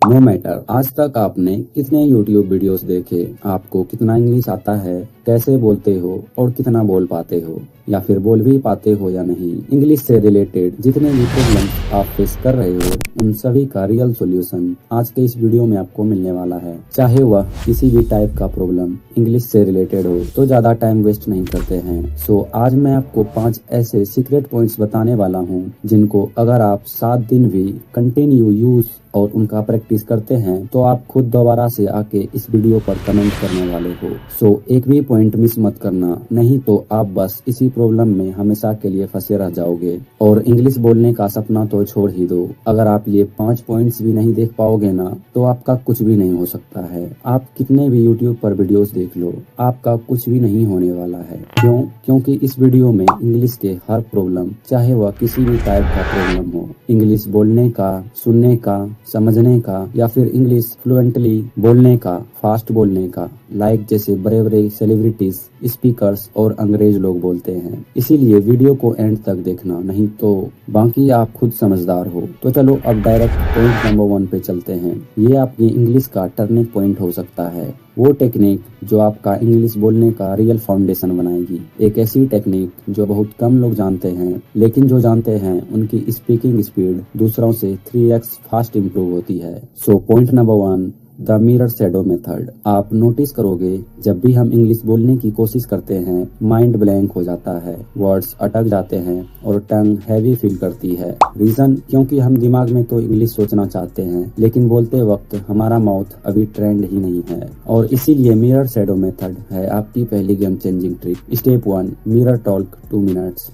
No matter आज तक आपने कितने यूट्यूब वीडियोस देखे, आपको कितना इंग्लिश आता है, कैसे बोलते हो और कितना बोल पाते हो या फिर बोल भी पाते हो या नहीं। इंग्लिश से रिलेटेड जितने भी प्रॉब्लम आप फेस कर रहे हो उन सभी का रियल सॉल्यूशन आज के इस वीडियो में आपको मिलने वाला है। चाहे वह किसी भी टाइप का प्रॉब्लम इंग्लिश से रिलेटेड हो तो ज्यादा टाइम वेस्ट नहीं करते हैं। सो आज मैं आपको 5 ऐसे सीक्रेट पॉइंट्स बताने वाला हूँ जिनको अगर आप 7 दिन भी कंटिन्यू यूज और उनका प्रैक्टिस करते हैं तो आप खुद दोबारा से आके इस वीडियो पर कमेंट करने वाले हो। सो एक भी पॉइंट मिस मत करना, नहीं तो आप बस इसी प्रॉब्लम में हमेशा के लिए फंसे रह जाओगे और इंग्लिश बोलने का सपना तो छोड़ ही दो। अगर आप ये 5 पॉइंट्स भी नहीं देख पाओगे ना तो आपका कुछ भी नहीं हो सकता है। आप कितने भी यूट्यूब पर वीडियोस देख लो, आपका कुछ भी नहीं होने वाला है। क्यों? क्योंकि इस वीडियो में इंग्लिश के हर प्रॉब्लम, चाहे वह किसी भी टाइप का प्रॉब्लम हो, इंग्लिश बोलने का, सुनने का, समझने का या फिर इंग्लिश फ्लुएंटली बोलने का, फास्ट बोलने का, लाइक जैसे बड़े बड़े सेलिब्रिटीज, स्पीकर्स और अंग्रेज लोग बोलते हैं। इसीलिए वीडियो को एंड तक देखना, नहीं तो बाकी आप खुद समझदार हो। तो चलो अब डायरेक्ट पॉइंट नंबर 1 पे चलते हैं। ये आपकी इंग्लिश का टर्निंग पॉइंट हो सकता है, वो टेक्निक जो आपका इंग्लिश बोलने का रियल फाउंडेशन बनाएगी। एक ऐसी टेक्निक जो बहुत कम लोग जानते हैं, लेकिन जो जानते हैं उनकी स्पीकिंग स्पीड दूसरों से 3x फास्ट इंप्रूव होती है। सो point number 1, the mirror shadow method. आप नोटिस करोगे जब भी हम इंग्लिश बोलने की कोशिश करते हैं माइंड ब्लैंक हो जाता है, वर्ड्स अटक जाते हैं और टंग हैवी फील करती है। रीजन? क्योंकि हम दिमाग में तो इंग्लिश सोचना चाहते हैं लेकिन बोलते वक्त हमारा माउथ अभी ट्रेंड ही नहीं है। और इसीलिए मिरर शैडो मेथड है आपकी पहली game changing trick. Step 1, mirror talk 2 minutes.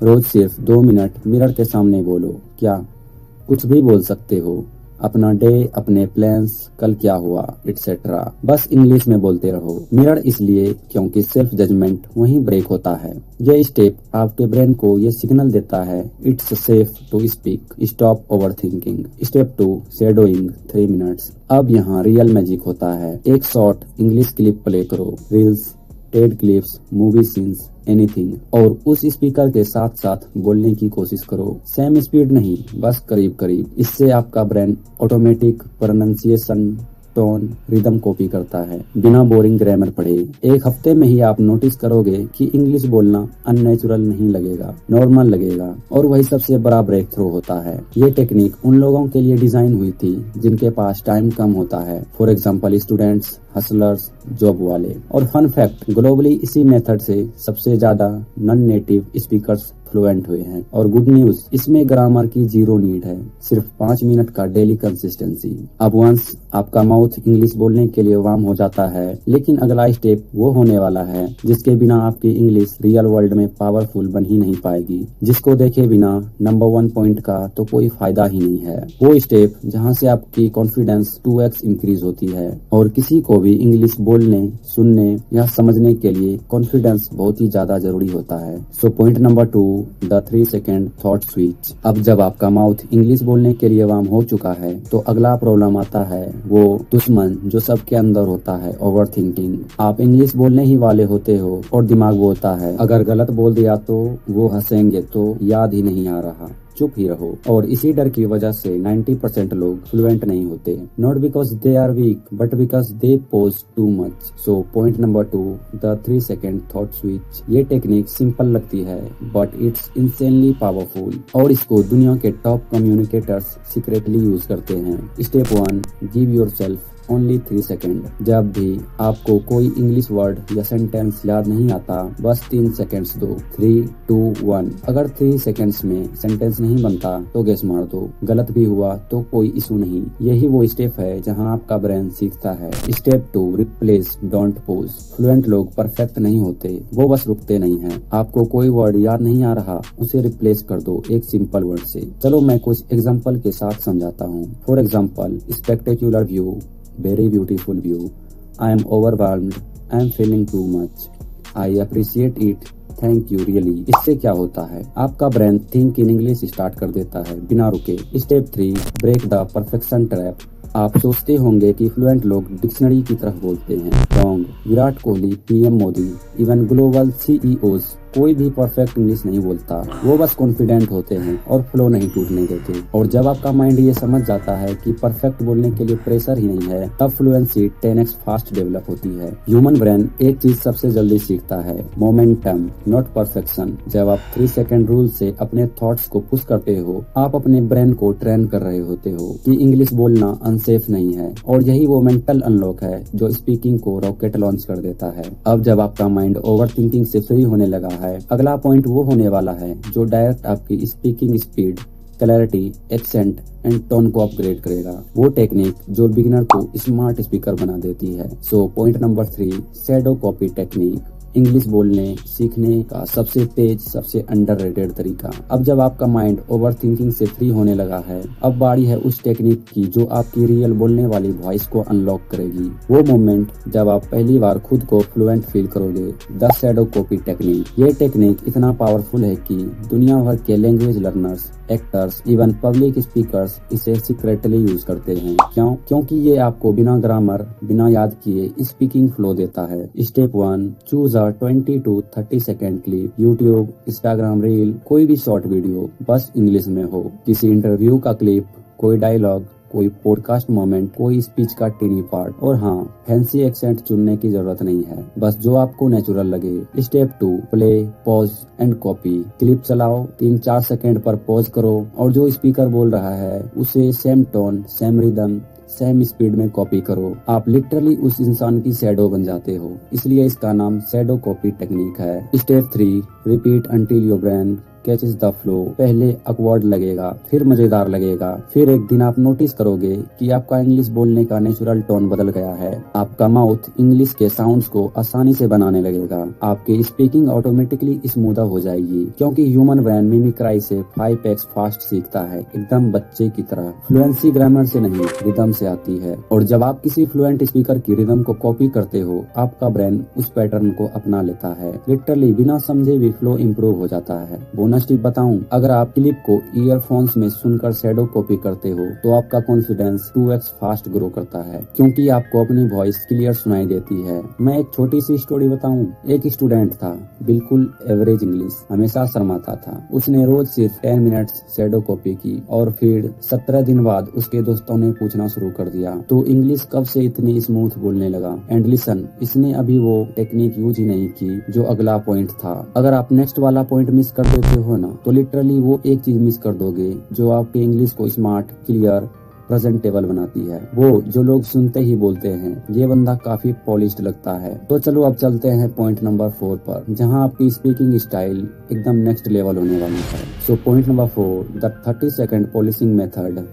रोज सिर्फ 2 मिनट मिरर के सामने बोलो। क्या? कुछ भी बोल सकते हो, अपना डे, अपने प्लान्स, कल क्या हुआ, एटसेट्रा। बस इंग्लिश में बोलते रहो। मिरर इसलिए क्योंकि सेल्फ जजमेंट वहीं ब्रेक होता है। ये स्टेप आपके ब्रेन को ये सिग्नल देता है it's safe to speak, stop overthinking. Step 2, shadowing 3 minutes. अब यहाँ रियल मैजिक होता है। एक शॉर्ट इंग्लिश क्लिप प्ले करो, reels, TED clips, movie scenes, anything, और उस स्पीकर के साथ साथ बोलने की कोशिश करो। सेम स्पीड नहीं, बस करीब करीब। इससे आपका brain automatic pronunciation, tone, rhythm copy करता है बिना बोरिंग ग्रामर पढ़े। एक हफ्ते में ही आप नोटिस करोगे कि इंग्लिश बोलना अननेचुरल नहीं लगेगा, नॉर्मल लगेगा। और वही सबसे बड़ा ब्रेक थ्रू होता है। ये टेक्निक उन लोगों के लिए डिजाइन हुई थी जिनके पास टाइम कम होता है, for example students, hustlers, job वाले। और फन फैक्ट, ग्लोबली इसी मेथड से सबसे ज्यादा नॉन नेटिव स्पीकर्स फ्लुएंट हुए हैं। और गुड न्यूज, इसमें ग्रामर की 0 नीड है, सिर्फ 5 मिनट का डेली कंसिस्टेंसी। अब वंस आपका माउथ इंग्लिश बोलने के लिए वार्म हो जाता है, लेकिन अगला स्टेप वो होने वाला है जिसके बिना आपकी इंग्लिश रियल वर्ल्ड में पावरफुल बन ही नहीं पाएगी, जिसको देखे बिना नंबर 1 पॉइंट का तो कोई फायदा ही नहीं है। वो स्टेप जहाँ से आपकी कॉन्फिडेंस 2x इंक्रीज होती है। और किसी को भी इंग्लिश बोलने, सुनने या समझने के लिए कॉन्फिडेंस बहुत ही ज्यादा जरूरी होता है। सो point number 2, the 3 second thought switch. अब जब आपका माउथ इंग्लिश बोलने के लिए वार्म हो चुका है तो अगला प्रॉब्लम आता है, वो दुश्मन जो सबके अंदर होता है, ओवर थिंकिंग। आप इंग्लिश बोलने ही वाले होते हो और दिमाग बोलता है अगर गलत बोल दिया तो वो हंसेंगे तो याद ही नहीं आ रहा, चुप ही रहो। और इसी डर की वजह से 90% लोग फ्लुएंट नहीं होते, not because they are weak but because they pause too much. So point number 2, the 3 second thought switch. ये टेक्निक सिंपल लगती है बट इट्स इंसेनली पावरफुल और इसको दुनिया के टॉप कम्युनिकेटर्स सीक्रेटली यूज करते हैं। Step 1, give yourself only 3 second. जब भी आपको कोई इंग्लिश वर्ड या सेंटेंस याद नहीं आता, बस 3 सेकेंड्स दो। 3, 2, 1। अगर 3 सेकेंड्स में सेंटेंस नहीं बनता तो गेस मार दो, गलत भी हुआ तो कोई इशू नहीं। यही वो स्टेप है जहां आपका ब्रेन सीखता है। Step 2, replace, don't pose. Fluent लोग परफेक्ट नहीं होते, वो बस रुकते नहीं हैं। आपको कोई वर्ड याद नहीं आ रहा, उसे रिप्लेस कर दो एक सिंपल वर्ड से। चलो मैं कुछ एग्जाम्पल के साथ समझाता हूँ। For example, spectacular view, very beautiful view, I am overwhelmed, I am feeling too much, I appreciate it, thank you really। इससे क्या होता है, आपका brain think in English start कर देता है बिना रुके। Step 3, break the perfection trap. आप सोचते होंगे कि फ्लुएंट लोग डिक्शनरी की तरह बोलते हैं, wrong. Virat Kohli, PM Modi, even global CEOs कोई भी परफेक्ट इंग्लिश नहीं बोलता, वो बस कॉन्फिडेंट होते हैं और फ्लो नहीं टूटने देते। और जब आपका माइंड ये समझ जाता है कि परफेक्ट बोलने के लिए प्रेशर ही नहीं है, तब फ्लुएंसी 10x फास्ट डेवलप होती है। ह्यूमन ब्रेन एक चीज सबसे जल्दी सीखता है, मोमेंटम, नॉट परफेक्शन। जब आप 3 सेकंड रूल से अपने थॉट्स को पुश करते हो, आप अपने ब्रेन को ट्रेन कर रहे होते हो कि इंग्लिश बोलना अनसेफ नहीं है। और यही वो मेंटल अनलॉक है जो स्पीकिंग को रॉकेट लॉन्च कर देता है। अब जब आपका माइंड ओवर थिंकिंग से फ्री होने लगा है, अगला पॉइंट वो होने वाला है जो डायरेक्ट आपकी speaking speed, clarity, accent and tone को अपग्रेड करेगा। वो टेक्निक जो बिगिनर को स्मार्ट स्पीकर बना देती है। सो point number 3, shadow copy technique, English बोलने सीखने का सबसे तेज, सबसे अंडररेटेड तरीका। अब जब आपका माइंड ओवर थिंकिंग से फ्री होने लगा है, अब बारी है उस टेक्निक की जो आपकी रियल बोलने वाली वॉइस को अनलॉक करेगी। वो मोमेंट जब आप पहली बार खुद को फ्लुएंट फील करोगे। The shadow copy technique. ये टेक्निक इतना पावरफुल है कि दुनिया भर के language learners, actors, even public speakers इसे सीक्रेटली यूज करते हैं। क्यों? क्योंकि ये आपको बिना ग्रामर, बिना याद किए स्पीकिंग फ्लो देता है। Step 1, choose 20 to 30 second clip, YouTube, Instagram reel, कोई भी शॉर्ट वीडियो, बस इंग्लिश में हो। किसी इंटरव्यू का क्लिप, कोई डायलॉग, कोई पॉडकास्ट मोमेंट, कोई स्पीच का टीनी पार्ट। और हाँ, फैंसी एक्सेंट चुनने की जरूरत नहीं है, बस जो आपको नेचुरल लगे। Step 2, play, pause and copy. Clip चलाओ, 3-4 सेकेंड पर पॉज करो और जो स्पीकर बोल रहा है उसे same tone, same rhythm, same speed में कॉपी करो। आप लिटरली उस इंसान की शैडो बन जाते हो, इसलिए इसका नाम शैडो कॉपी टेक्निक है। Step 3, repeat until your brain catches the flow. पहले awkward लगेगा, फिर मजेदार लगेगा, फिर एक दिन आप नोटिस करोगे कि आपका इंग्लिश बोलने का नेचुरल टोन बदल गया है। आपका माउथ इंग्लिश के साउंड्स को आसानी से बनाने लगेगा। आपकी स्पीकिंग ऑटोमेटिकली स्मूथ हो जाएगी, क्योंकि ह्यूमन ब्रेन मिमिक्राई से 5x फास्ट सीखता है, एकदम बच्चे की तरह। फ्लुएंसी ग्रामर से नहीं, रिदम से आती है। और जब आप किसी फ्लुएंट स्पीकर की रिदम को कॉपी करते हो, आपका ब्रेन उस पैटर्न को अपना लेता है। लिटरली बिना समझे भी फ्लो इम्प्रूव हो जाता है। बोनस टिप बताऊं, अगर आप क्लिप को ईयरफोन्स में सुनकर शैडो कॉपी करते हो तो आपका कॉन्फिडेंस 2x फास्ट ग्रो करता है, क्योंकि आपको अपनी वॉइस क्लियर सुनाई देती है। मैं एक छोटी सी स्टोरी बताऊं। एक स्टूडेंट था, बिल्कुल एवरेज इंग्लिश, हमेशा शर्माता था। उसने रोज सिर्फ 10 मिनट्स शैडो कॉपी की और फिर 17 दिन बाद उसके दोस्तों ने पूछना शुरू कर दिया, तो इंग्लिश कब से इतनी स्मूथ बोलने लगा। एंड लिसन, इसने अभी वो टेक्निक यूज ही नहीं की जो अगला पॉइंट था। अगर आप नेक्स्ट वाला पॉइंट मिस कर देते हो ना, तो लिटरली वो एक चीज मिस कर दोगे जो आपके इंग्लिश को स्मार्ट, क्लियर, प्रेजेंटेबल बनाती है। वो जो लोग सुनते ही बोलते हैं, ये बंदा काफी पॉलिश्ड लगता है। तो चलो अब चलते हैं पॉइंट नंबर 4 पर, जहां आपकी स्पीकिंग स्टाइल एकदम नेक्स्ट लेवल होने वाली है। सो point number 4, the 30 second polishing method.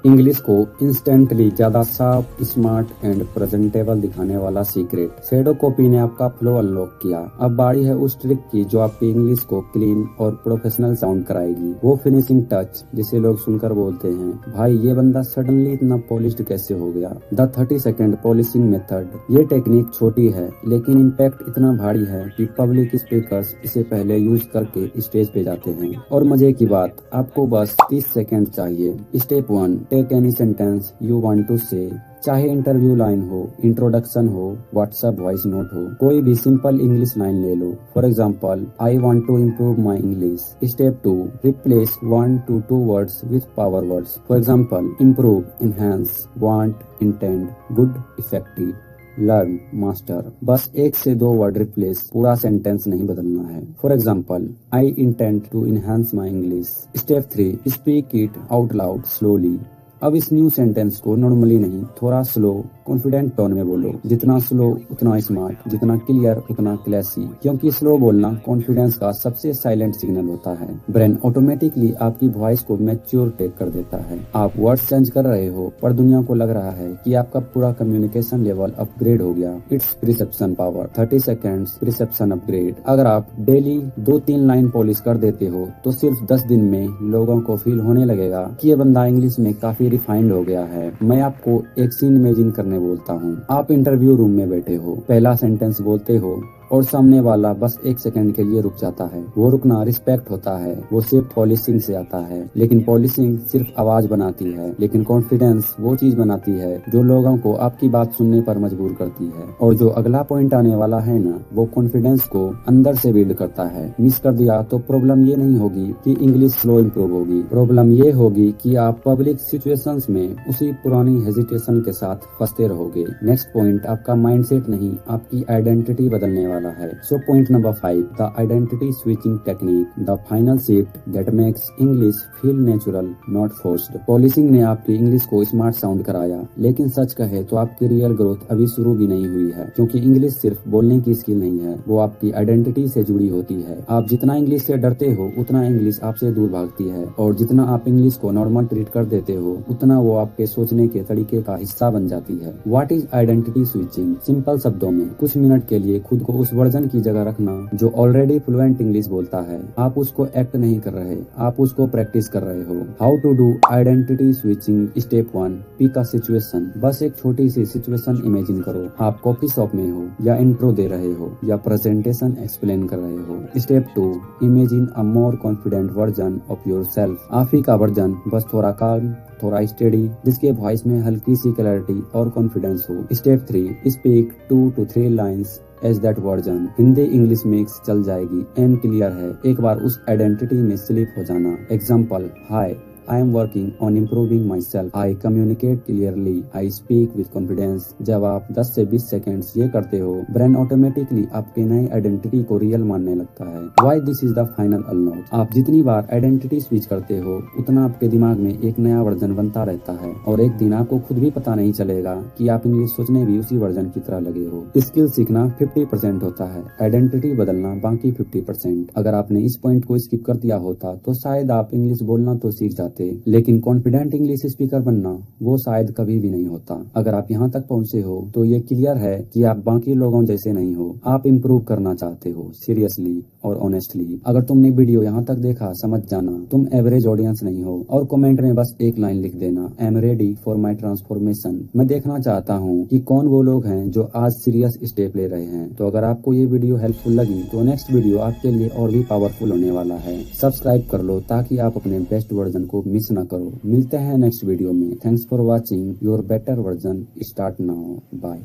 English को इंस्टेंटली ज्यादा साफ, स्मार्ट एंड प्रेजेंटेबल दिखाने वाला सीक्रेट। शैडो कॉपी ने आपका फ्लो अनलॉक किया। अब बारी है उस ट्रिक की जो आपकी इंग्लिश को क्लीन और प्रोफेशनल साउंड कराएगी। वो फिनिशिंग टच जिसे लोग सुनकर बोलते हैं, भाई ये बंदा सडनली इतना पॉलिश्ड कैसे हो गया। The 30 second polishing method. ये टेक्निक छोटी है लेकिन इम्पैक्ट इतना भारी है कि पब्लिक स्पीकर्स इसे पहले यूज करके स्टेज पे जाते हैं। और मजे की बात, आपको बस 30 सेकेंड चाहिए। Step 1, take any sentence you want to say. चाहे इंटरव्यू लाइन हो, इंट्रोडक्शन हो, व्हाट्सएप वॉइस नोट हो, कोई भी सिंपल इंग्लिश लाइन ले लो। For example, I want to improve my English. Step 2, replace 1 to 2 words with power words. For example, improve, enhance, want, intend, good, effective, learn, master. बस 1 से 2 word replace, पूरा sentence नहीं बदलना है। For example, I intend to enhance my English. Step 3, speak it out loud slowly. अब इस new sentence को normally नहीं, थोड़ा स्लो, कॉन्फिडेंट टोन में बोलो। जितना स्लो उतना स्मार्ट, जितना क्लियर उतना क्लासी, क्योंकि स्लो बोलना कॉन्फिडेंस का सबसे साइलेंट सिग्नल होता है। ब्रेन ऑटोमेटिकली आपकी वॉइस को मैच्योर टेक कर देता है। आप वर्ड्स चेंज कर रहे हो पर दुनिया को लग रहा है कि आपका पूरा कम्युनिकेशन लेवल अपग्रेड हो गया। It's perception power. 30 seconds perception upgrade. अगर आप डेली 2-3 लाइन पॉलिश कर देते हो तो सिर्फ 10 दिन में लोगों को फील होने लगेगा कि ये बंदा इंग्लिश में काफी रिफाइंड हो गया है। मैं आपको एक सीन इमेजिन करने बोलता हूँ। आप इंटरव्यू रूम में बैठे हो, पहला सेंटेंस बोलते हो, और सामने वाला बस एक सेकंड के लिए रुक जाता है। वो रुकना रिस्पेक्ट होता है, वो सिर्फ पॉलिशिंग से आता है। लेकिन पॉलिशिंग सिर्फ आवाज बनाती है, लेकिन कॉन्फिडेंस वो चीज बनाती है जो लोगों को आपकी बात सुनने पर मजबूर करती है। और जो अगला पॉइंट आने वाला है ना, वो कॉन्फिडेंस को अंदर से बिल्ड करता है। मिस कर दिया तो प्रॉब्लम ये नहीं होगी कि इंग्लिश स्लो इम्प्रूव होगी, प्रॉब्लम ये होगी कि आप पब्लिक सिचुएशंस में उसी पुरानी हेजिटेशन के साथ फंसते रहोगे। नेक्स्ट पॉइंट आपका माइंडसेट नहीं, आपकी आइडेंटिटी बदलने वाला है। सो point number 5, the identity switching technique, the final shift that makes English feel natural not forced. Polishing ने आपकी इंग्लिश को स्मार्ट साउंड कराया, लेकिन सच कहे तो आपकी रियल ग्रोथ अभी शुरू भी नहीं हुई है, क्योंकि इंग्लिश सिर्फ बोलने की स्किल नहीं है, वो आपकी आइडेंटिटी से जुड़ी होती है। आप जितना इंग्लिश से डरते हो उतना इंग्लिश आपसे दूर भागती है, और जितना आप इंग्लिश को नॉर्मल ट्रीट कर देते हो उतना वो आपके सोचने के तरीके का हिस्सा बन जाती है। What is identity switching? Simple शब्दों में, कुछ मिनट के लिए खुद को उस वर्जन की जगह रखना जो ऑलरेडी फ्लुएंट इंग्लिश बोलता है। आप उसको एक्ट नहीं कर रहे, आप उसको प्रैक्टिस कर रहे हो। How to do identity switching? Step 1, pick a situation. बस एक छोटी सी सिचुएशन इमेजिन करो। आप कॉफी शॉप में हो, या इंट्रो दे रहे हो, या प्रेजेंटेशन एक्सप्लेन कर रहे हो। Step 2, imagine a more confident version of your self. आप ही का वर्जन, बस थोड़ा काम, थोड़ा स्टेडी, जिसके वॉइस में हल्की सी क्लैरिटी और कॉन्फिडेंस हो। Step 3, speak 2 to 3 lines as that version. Hindi English mix चल जाएगी, एम क्लियर है, एक बार उस आइडेंटिटी में स्लिप हो जाना। Example, hi, I am working on improving myself. I communicate clearly. I speak with confidence. जब आप 10 से 20 सेकेंड्स ये करते हो, ब्रेन ऑटोमेटिकली आपके नए आइडेंटिटी को रियल मानने लगता है। Why this is the final unlock? आप जितनी बार आइडेंटिटी स्विच करते हो उतना आपके दिमाग में एक नया वर्जन बनता रहता है, और एक दिन आपको खुद भी पता नहीं चलेगा कि आप इंग्लिश सोचने भी उसी वर्जन की तरह लगे हो। स्किल सीखना 50% होता है, आइडेंटिटी बदलना बाकी 50%। अगर आपने इस पॉइंट को स्किप कर दिया होता तो शायद आप इंग्लिश बोलना तो सीख जाते, लेकिन कॉन्फिडेंट इंग्लिश स्पीकर बनना वो शायद कभी भी नहीं होता। अगर आप यहाँ तक पहुँचे हो तो ये क्लियर है कि आप बाकी लोगों जैसे नहीं हो, आप इम्प्रूव करना चाहते हो, सीरियसली और ऑनेस्टली। अगर तुमने वीडियो यहाँ तक देखा, समझ जाना तुम एवरेज ऑडियंस नहीं हो, और कमेंट में बस एक लाइन लिख देना, I am ready for my transformation. मैं देखना चाहता हूँ कि कौन वो लोग हैं जो आज सीरियस स्टेप ले रहे हैं। तो अगर आपको ये वीडियो हेल्पफुल लगी तो नेक्स्ट वीडियो आपके लिए और भी पावरफुल होने वाला है। सब्सक्राइब कर लो ताकि आप अपने बेस्ट वर्जन को मिस ना करो। मिलते हैं नेक्स्ट वीडियो में। Thanks for watching. Your better version start now. Bye.